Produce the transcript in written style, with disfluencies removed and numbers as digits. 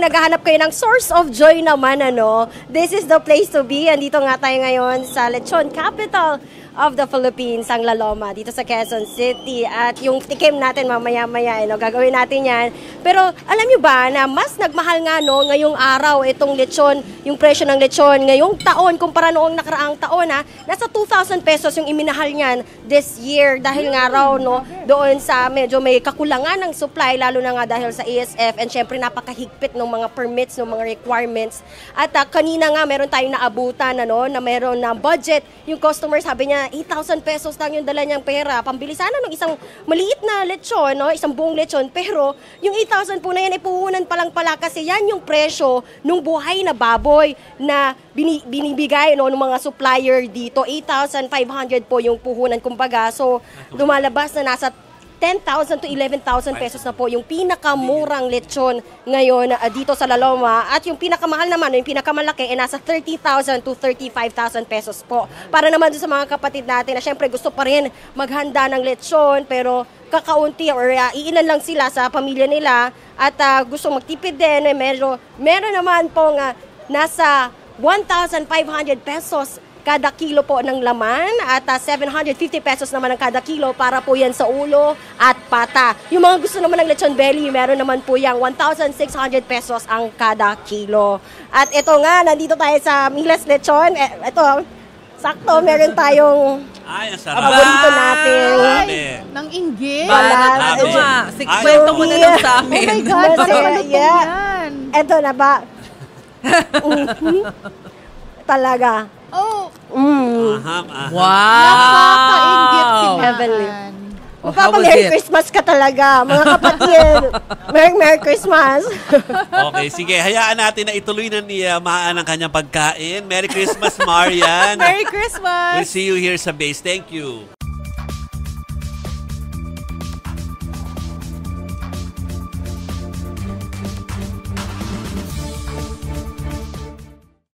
naghahanap kayo ng source of joy naman, ano, this is the place to be. Andito nga tayo ngayon sa Lechon Capital of the Philippines, ang La Loma, dito sa Quezon City. At yung tikim natin mamaya-maya, gagawin natin yan. Pero alam nyo ba na mas nagmahal nga ngayong araw itong lechon, yung presyo ng lechon ngayong taon kumpara noong nakaraang taon, nasa 2,000 pesos yung iminahal niyan this year dahil nga raw doon sa medyo may kakulangan ng supply, lalo na nga dahil sa ASF, and syempre napakahigpit ng mga permits, ng mga requirements. At kanina nga meron tayong naabutan na meron na budget yung customer, sabi niya 8,000 pesos lang yung dala niyang pera, pambili sana ng isang maliit na lechon, isang buong lechon, pero yung 8,000 po na yan ay puhunan pa lang pala kasi yan yung presyo ng buhay na baboy na binibigay ng mga supplier dito. 8,500 po yung puhunan kumbaga. So lumalabas na nasa 10,000 to 11,000 pesos na po yung pinakamurang lechon ngayon dito sa La Loma. At yung pinakamahal naman, yung pinakamalaki, nasa 30,000 to 35,000 pesos po. Para naman sa mga kapatid natin na syempre gusto pa rin maghanda ng lechon pero kakaunti or iilan lang sila sa pamilya nila at gusto magtipid din. Meron naman pong nasa 1,500 pesos kada kilo po ng laman at 750 pesos naman ang kada kilo para po yan sa ulo at pata. Yung mga gusto naman ng lechon belly, meron naman po yung 1,600 pesos ang kada kilo. At ito nga, nandito tayo sa Miles Lechon. Ito, sakto, meron tayong paborito natin. Nang inggit. Wala. 60 mo na lang sa amin. Oh my God, parang malutong yan. Ito na ba? Talaga. Oh. Wow! Nakaka-inggit si Heavenly. Maan. Magpapa-Merry Christmas ka talaga, mga kapatid. Merry Christmas. Okay, sige. Hayaan natin na ituloy na ni Maan ang kanyang pagkain. Merry Christmas, Marian. Merry Christmas! We'll see you here sa base. Thank you.